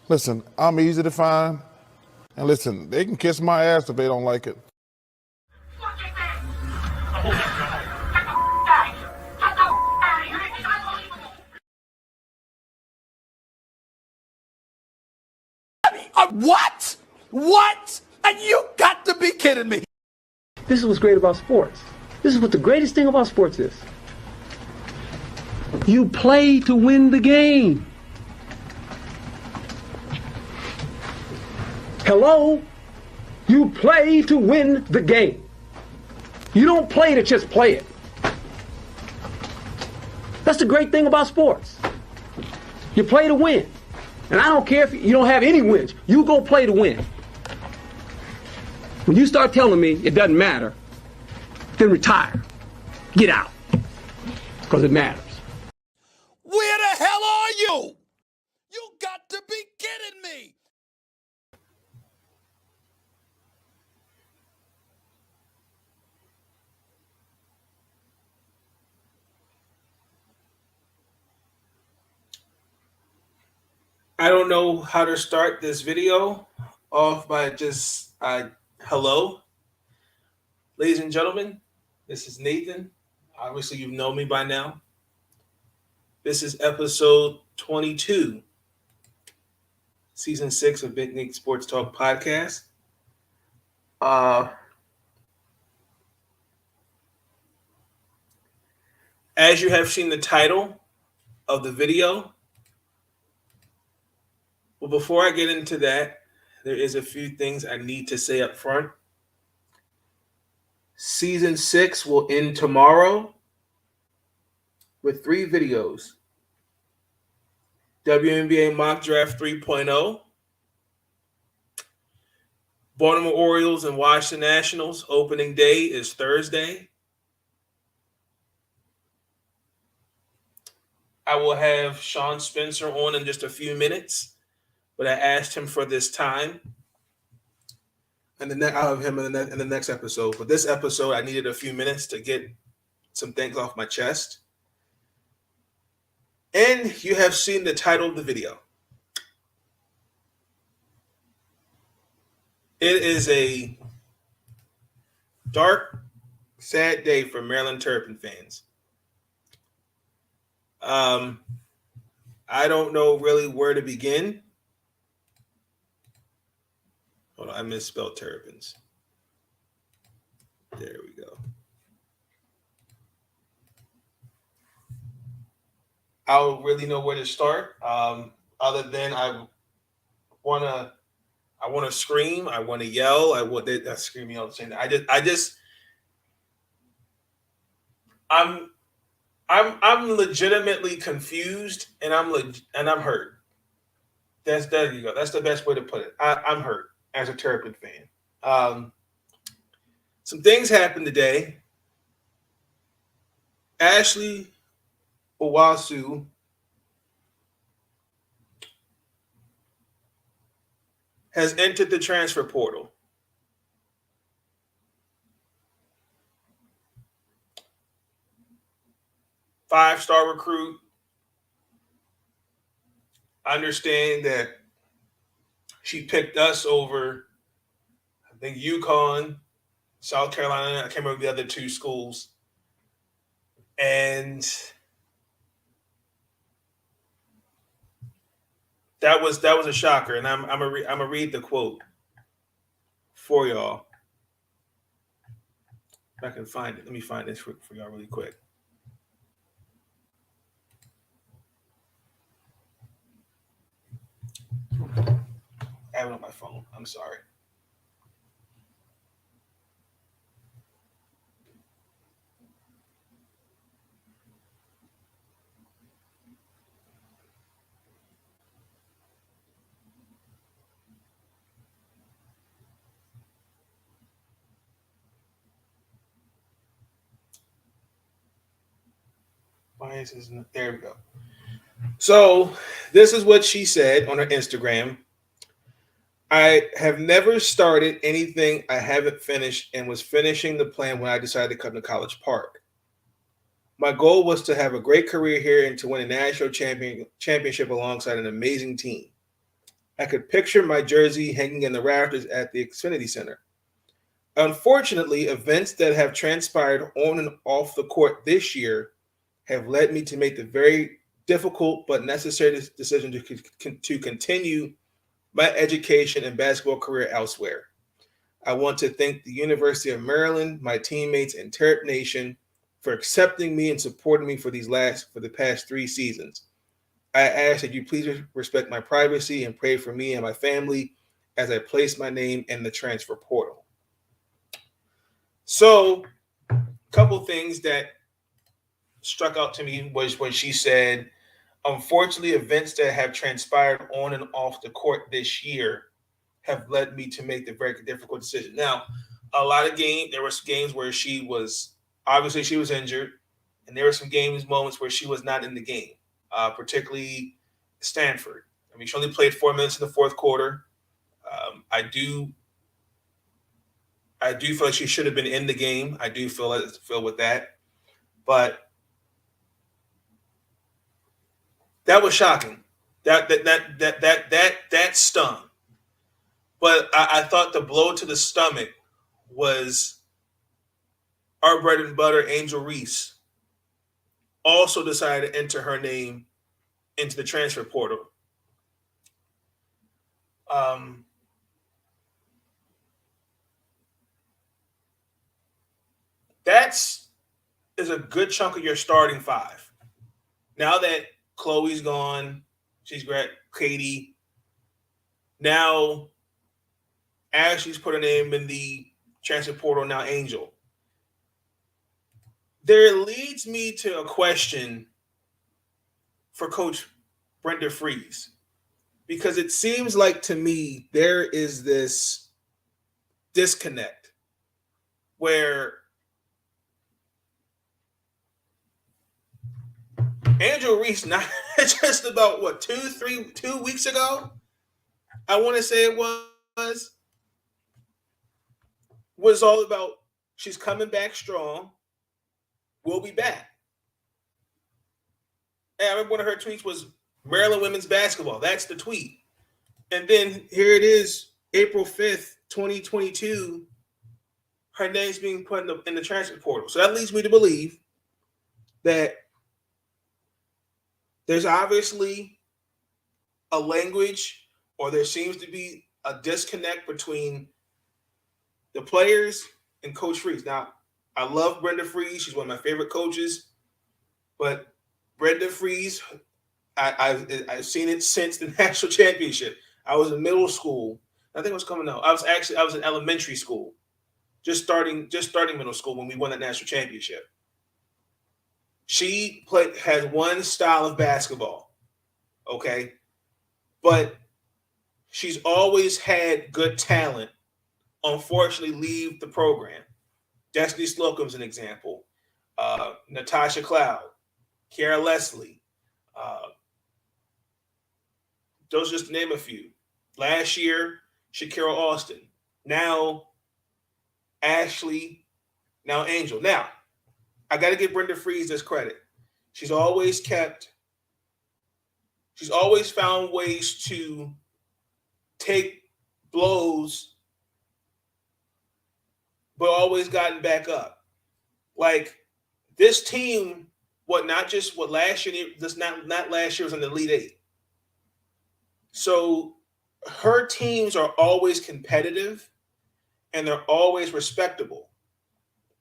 Listen, I'm easy to find. And listen, they can kiss my ass if they don't like it. What? What? And you got to be kidding me. This is what's great about sports. This is what the greatest thing about sports is. You play to win the game. Hello? You play to win the game. You don't play to just play it. That's the great thing about sports. You play to win. And I don't care if you don't have any wins. You go play to win. When you start telling me it doesn't matter, then retire. Get out. Because it matters. Where the hell are you? You got to be kidding me. I don't know how to start this video off by just hello. Ladies and gentlemen, this is Nathan. Obviously, you know me by now. This is episode 22, season 6 of Big Nick Sports Talk podcast. As you have seen the title of the video, well, before I get into that, there is a few things I need to say up front. Season 6 will end tomorrow with 3 videos. WNBA Mock Draft 3.0, Baltimore Orioles and Washington Nationals opening day is Thursday. I will have Sean Spencer on in just a few minutes, but I asked him for this time. And then I'll have him in the next episode. But this episode, I needed a few minutes to get some things off my chest. And you have seen the title of the video. It is a dark, sad day for Maryland Terrapin fans. I don't know really where to begin. Hold on, I misspelled Terrapins. There we go. I don't really know where to start. Other than I want to scream. I want to yell. That's screaming all the same. I'm legitimately confused and I'm hurt. There you go. That's the best way to put it. I'm hurt as a Terrapin fan. Some things happened today. Ashley Owasu has entered the transfer portal. Five-star recruit. I understand that she picked us over, I think, UConn, South Carolina. I can't remember the other 2 schools. And that was a shocker. And I'm gonna read the quote for y'all. If I can find it. Let me find this for y'all really quick. I have it on my phone. I'm sorry. Why is this? There we go. So this is what she said on her Instagram. I have never started anything I haven't finished and was finishing the plan when I decided to come to College Park. My goal was to have a great career here and to win a national championship alongside an amazing team. I could picture my jersey hanging in the rafters at the Xfinity Center. Unfortunately, events that have transpired on and off the court this year have led me to make the very difficult but necessary decision to continue my education and basketball career elsewhere. I want to thank the University of Maryland, my teammates, and Terp Nation for accepting me and supporting me for the past 3 seasons. I ask that you please respect my privacy and pray for me and my family as I place my name in the transfer portal. So, a couple things that struck out to me was when she said, unfortunately, events that have transpired on and off the court this year have led me to make the very difficult decision. Now, there were some games where she was injured, and there were some moments where she was not in the game, particularly Stanford. I mean, she only played 4 minutes in the fourth quarter. I do feel like she should have been in the game. I do feel with that, but that was shocking. That stung. But I thought the blow to the stomach was our bread and butter, Angel Reese, also decided to enter her name into the transfer portal. Is a good chunk of your starting 5. Now that Chloe's gone, she's great, Katie. Now Ashley's put her name in the transfer portal, now Angel. There leads me to a question for Coach Brenda Frese, because it seems like to me there is this disconnect where Angel Reese, not just about 2 weeks ago, I want to say it was all about she's coming back strong. We'll be back. And I remember one of her tweets was Maryland women's basketball. That's the tweet. And then here it is, April 5th, 2022. Her name's being put in the transfer portal. So that leads me to believe that there's obviously a language, or there seems to be a disconnect between the players and Coach Frese. Now, I love Brenda Frese. She's one of my favorite coaches. But Brenda Frese, I've seen it since the national championship. I was in middle school. I think it was coming out. I was in elementary school, just starting middle school when we won that national championship. She has one style of basketball, okay? But she's always had good talent, unfortunately, leave the program. Destiny Slocum's an example. Natasha Cloud, Kiara Leslie. Those just to name a few. Last year, Shakira Austin. Now, Ashley. Now, Angel. Now, I got to give Brenda Frese this credit. She's always found ways to take blows, but always gotten back up. Like this team, last year, not last year was in the Elite Eight. So her teams are always competitive and they're always respectable.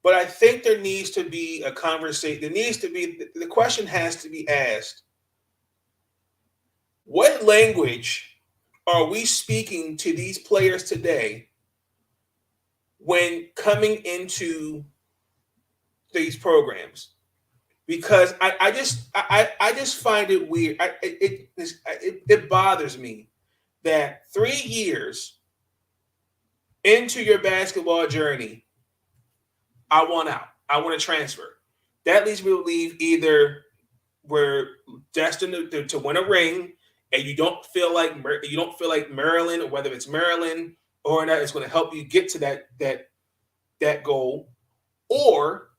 But I think there needs to be a conversation. The question has to be asked, what language are we speaking to these players today when coming into these programs? Because I just find it weird. It bothers me that 3 years into your basketball journey, I want out. I want to transfer. That leads me to believe either we're destined to win a ring, and you don't feel like Maryland, or whether it's Maryland or not, it's going to help you get to that goal, or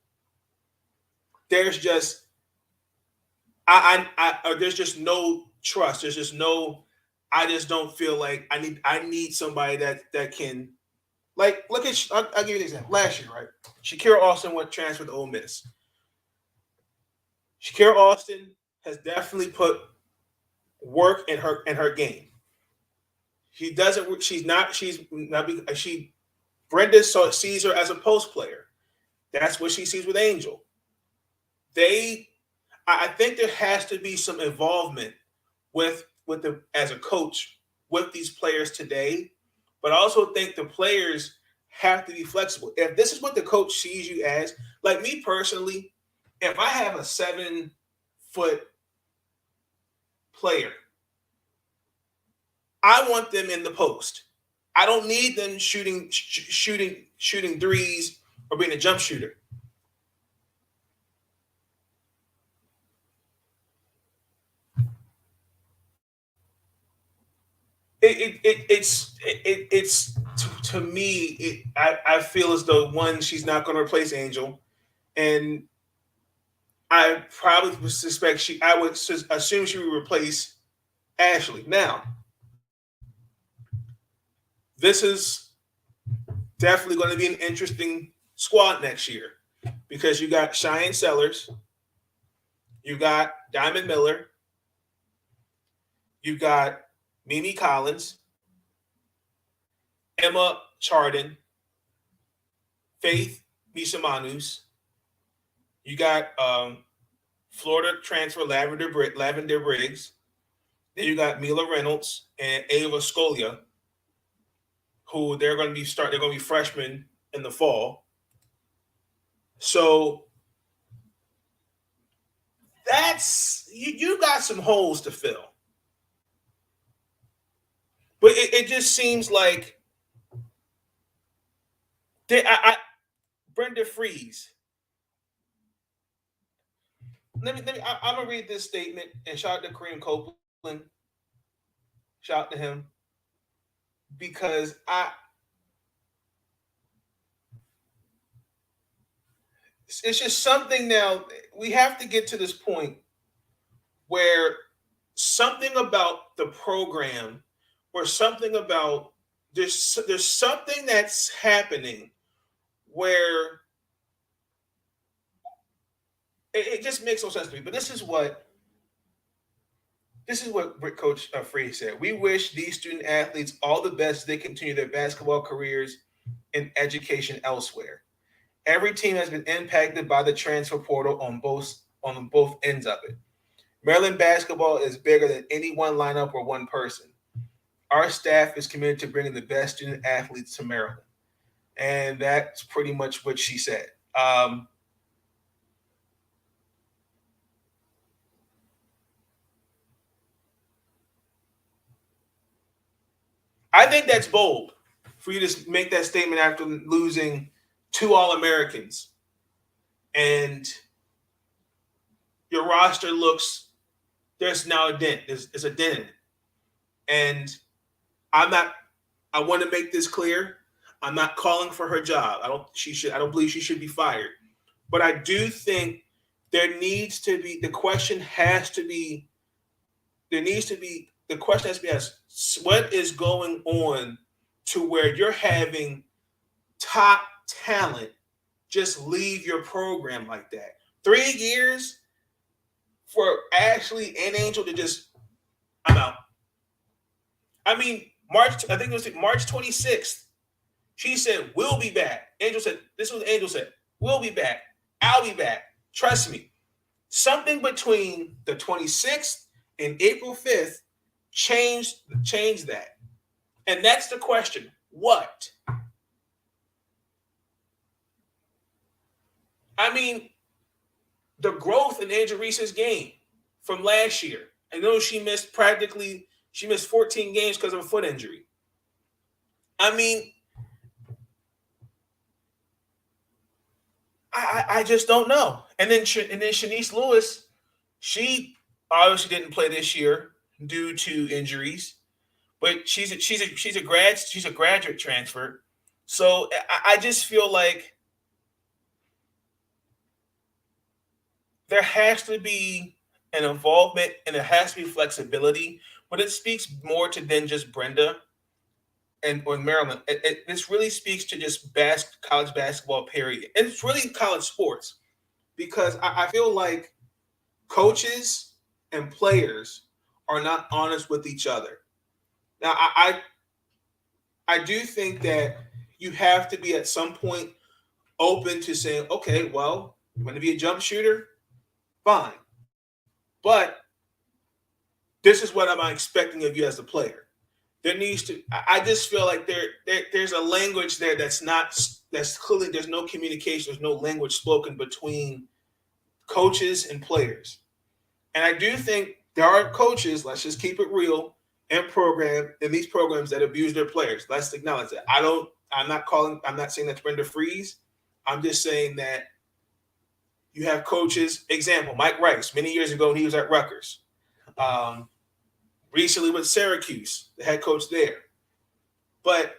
there's just there's just no trust. There's just no I just don't feel like I need somebody that can, like, look at, I'll give you an example. Last year, right? Shakira Austin went transfer to Ole Miss. Shakira Austin has definitely put work in her game. She doesn't. She's not. She Brenda sees her as a post player. That's what she sees with Angel. I think there has to be some involvement with the as a coach with these players today, but I also think the players have to be flexible. If this is what the coach sees you as, like me personally, if I have a 7-foot player, I want them in the post. I don't need them shooting threes or being a jump shooter. It's to me. I feel as though, one, she's not going to replace Angel, and I probably would suspect I would assume she would replace Ashley. Now, this is definitely going to be an interesting squad next year because you got Cheyenne Sellers, you got Diamond Miller, you got Mimi Collins, Emma Chardon, Faith Misamanus. You got Florida transfer Lavender Briggs. Then you got Mila Reynolds and Ava Scolia, who they're going to be freshmen in the fall. So that's you got some holes to fill. But it just seems like Brenda Freese. I'm gonna read this statement and shout out to Kareem Copeland. Shout out to him because it's just something now. We have to get to this point where something about the program or something about there's something that's happening where it just makes no sense to me. But this is what Coach Freese said. We wish these student athletes all the best as they continue their basketball careers and education elsewhere. Every team has been impacted by the transfer portal on both ends of it. Maryland basketball is bigger than any one lineup or one person. Our staff is committed to bringing the best student athletes to Maryland. And that's pretty much what she said. I think that's bold for you to make that statement after losing 2 All-Americans. And your roster there's now a dent. There's a dent in it. And I want to make this clear. I'm not calling for her job. I don't believe she should be fired. But I do think the question has to be asked, what is going on to where you're having top talent just leave your program like that? 3 years for Ashley and Angel to just, I'm out. I mean, I think it was March 26th. She said, we'll be back. This is what Angel said. We'll be back. I'll be back. Trust me. Something between the 26th and April 5th changed that. And that's the question. What? I mean, the growth in Angel Reese's game from last year. I know she missed 14 games because of a foot injury. I mean, I just don't know. And then Shanice Lewis, she obviously didn't play this year due to injuries, but she's a graduate transfer. So I just feel like there has to be and involvement, and it has to be flexibility, but it speaks more to than just Brenda and or Maryland. This really speaks to just college basketball, period. And it's really college sports because I feel like coaches and players are not honest with each other. Now, I do think that you have to be at some point open to saying, okay, well, you want to be a jump shooter? Fine. But this is what I'm expecting of you as a player. There needs to, I just feel like there's a language there that's clearly, there's no communication, there's no language spoken between coaches and players. And I do think there are coaches, let's just keep it real, in these programs that abuse their players. Let's acknowledge that. I'm not saying that's Brenda Freese. I'm just saying that you have coaches, example, Mike Rice, many years ago when he was at Rutgers. Recently with Syracuse, the head coach there. But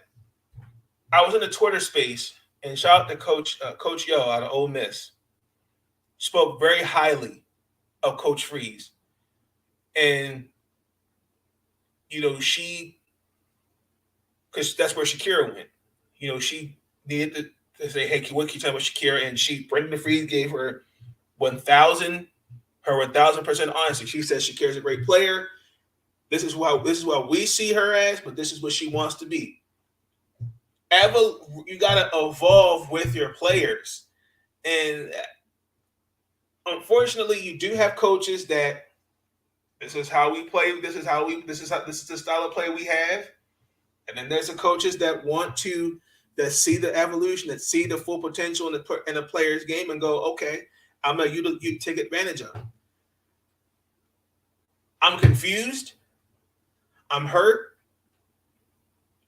I was in the Twitter space, and shout out to Coach Yo out of Ole Miss. Spoke very highly of Coach Freese. And, because that's where Shakira went. She needed to say, hey, what can you tell me about Shakira? And Brenda Freese gave her 1,000% honesty. She says Shakira's a great player. This is what we see her as, but this is what she wants to be. You got to evolve with your players. And unfortunately, you do have coaches that this is how we play. This is the style of play we have. And then there's the coaches that that see the evolution, that see the full potential in the player's game and go, okay, I'm going you take advantage of it. I'm confused. I'm hurt.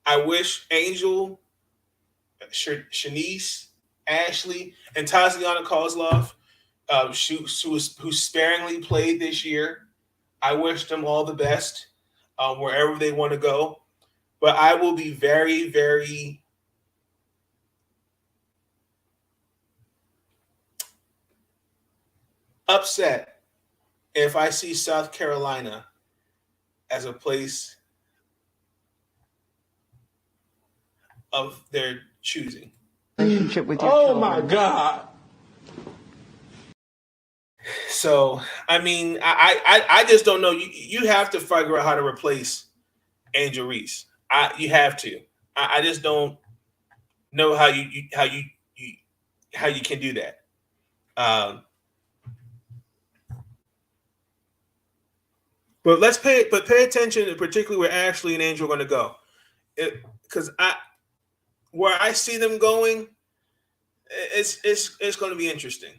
I wish Angel, Shanice, Ashley, and Taziana Kozlov, who sparingly played this year, I wish them all the best wherever they want to go. But I will be very, very upset if I see South Carolina as a place of their choosing. Relationship with your Oh children. my God. So, I mean, I just don't know. You have to figure out how to replace Angel Reese. You have to. I just don't know how you can do that. But pay attention, and particularly where Ashley and Angel are going to go, because where I see them going, it's going to be interesting.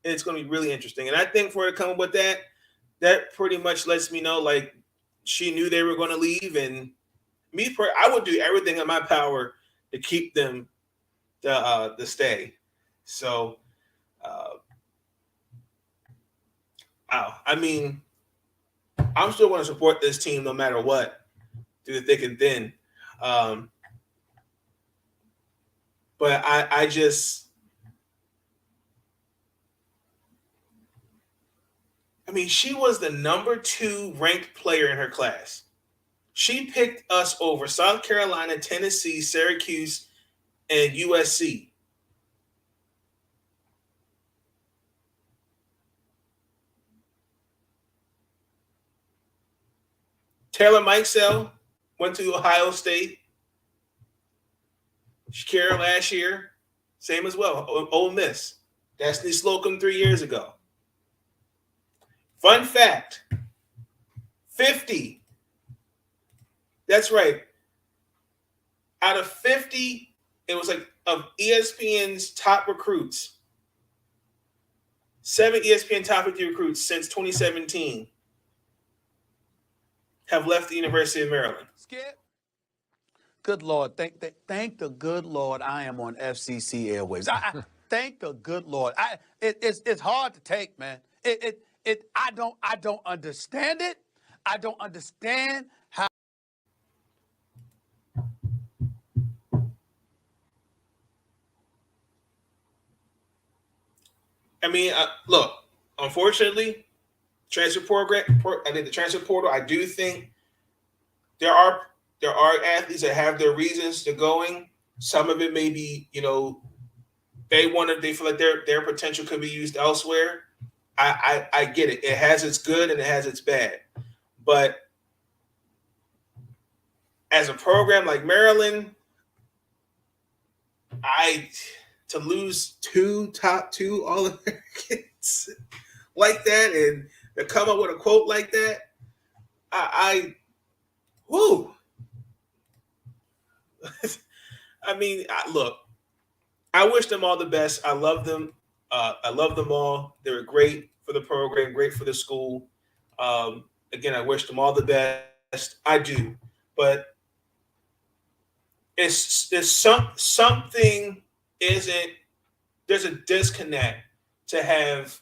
It's going to be really interesting, and I think for her to come up with that pretty much lets me know like she knew they were going to leave, and I would do everything in my power to keep them to stay. So, I mean, I'm still going to support this team no matter what, through the thick and thin. But she was the number 2 ranked player in her class. She picked us over South Carolina, Tennessee, Syracuse, and USC. Taylor Mikesell went to Ohio State. Shakira last year, same as well. Ole Miss. Destiny Slocum 3 years ago. Fun fact, 50. That's right. Out of 50, it was like of ESPN's top recruits, 7 ESPN top 50 recruits since 2017 have left the University of Maryland. Skip. Good Lord. Thank the good Lord I am on FCC airwaves. I thank the good Lord. It's hard to take, man. I don't understand it. I don't understand how. I mean, look, unfortunately, transfer program. I think the transfer portal. I do think there are athletes that have their reasons to going. Some of it may be, they feel like their potential could be used elsewhere. I get it. It has its good and it has its bad. But as a program like Maryland, to lose top two All-Americans like that and to come up with a quote like that, whoo. I mean, look, I wish them all the best. I love them. I love them all. They were great for the program, great for the school. Again, I wish them all the best. I do. But something isn't, there's a disconnect to have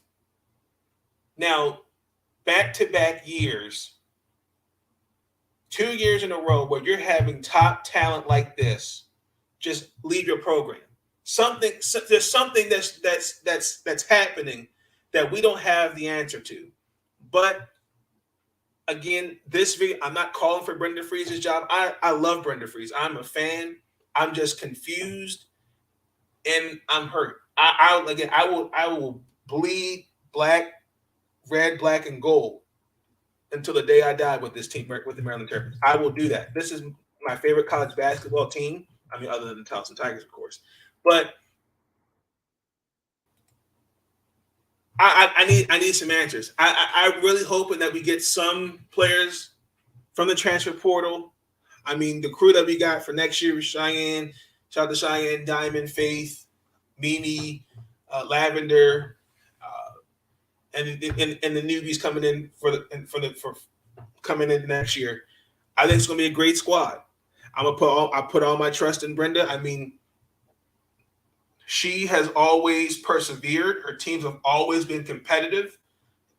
now back-to-back years, 2 years in a row where you're having top talent like this just leave your program. There's something that's happening that we don't have the answer to. But again, this video, I'm not calling for Brenda Frese's job. I love Brenda Frese. I'm a fan. I'm just confused and I'm hurt. I will bleed red, black, and gold until the day I die with this team, with the Maryland Terrapins. I will do that. This is my favorite college basketball team. I mean, other than the Towson Tigers, of course. But I need some answers. I'm really hoping that we get some players from the transfer portal. I mean, the crew that we got for next year is Cheyenne. Shout out to Cheyenne, Diamond, Faith, Mimi, Lavender, and the newbies coming in for coming in next year. I think it's going to be a great squad. I put all my trust in Brenda. I mean, she has always persevered. Her teams have always been competitive,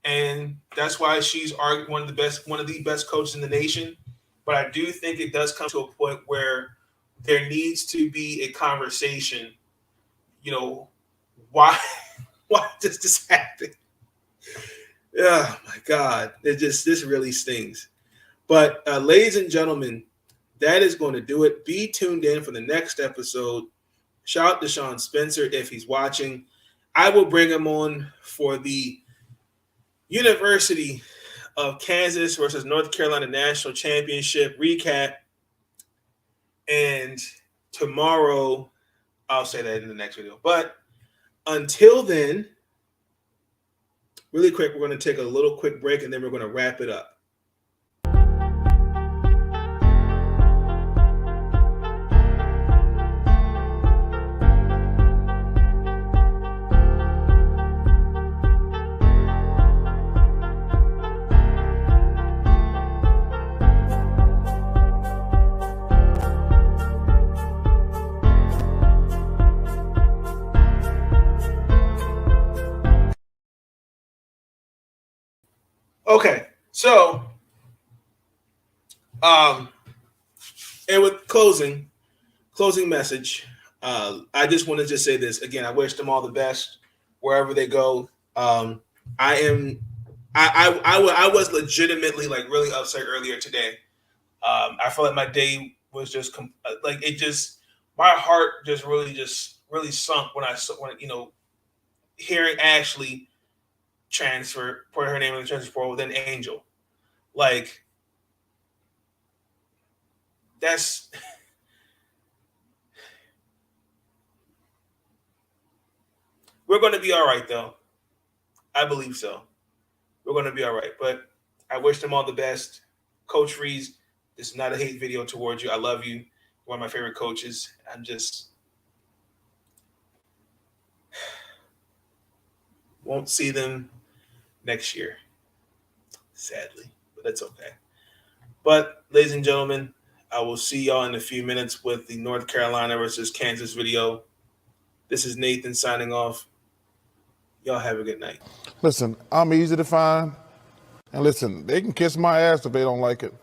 and that's why she's argued one of the best coaches in the nation. But I do think it does come to a point where there needs to be a conversation. Why does this happen? Oh my God, this really stings. But ladies and gentlemen, that is going to do it. Be tuned in for the next episode. Shout out to Sean Spencer if he's watching. I will bring him on for the University of Kansas versus North Carolina National Championship recap. And tomorrow, I'll say that in the next video. But until then, really quick, we're going to take a little quick break and then we're going to wrap it up. Okay, so, and with closing message, I just want to just say this again. I wish them all the best wherever they go. I was legitimately really upset earlier today. I feel like my day was just my heart just really sunk when hearing Ashley transfer, put her name in the transfer portal, then Angel. That's we're going to be all right, though. I believe so. We're going to be all right. But I wish them all the best. Coach Freese, this is not a hate video towards you. I love you. One of my favorite coaches. I'm just won't see them next year, sadly, but that's okay. But ladies and gentlemen, I will see y'all in a few minutes with the North Carolina versus Kansas video. This is Nathan signing off. Y'all have a good night. Listen, I'm easy to find. And listen, they can kiss my ass if they don't like it.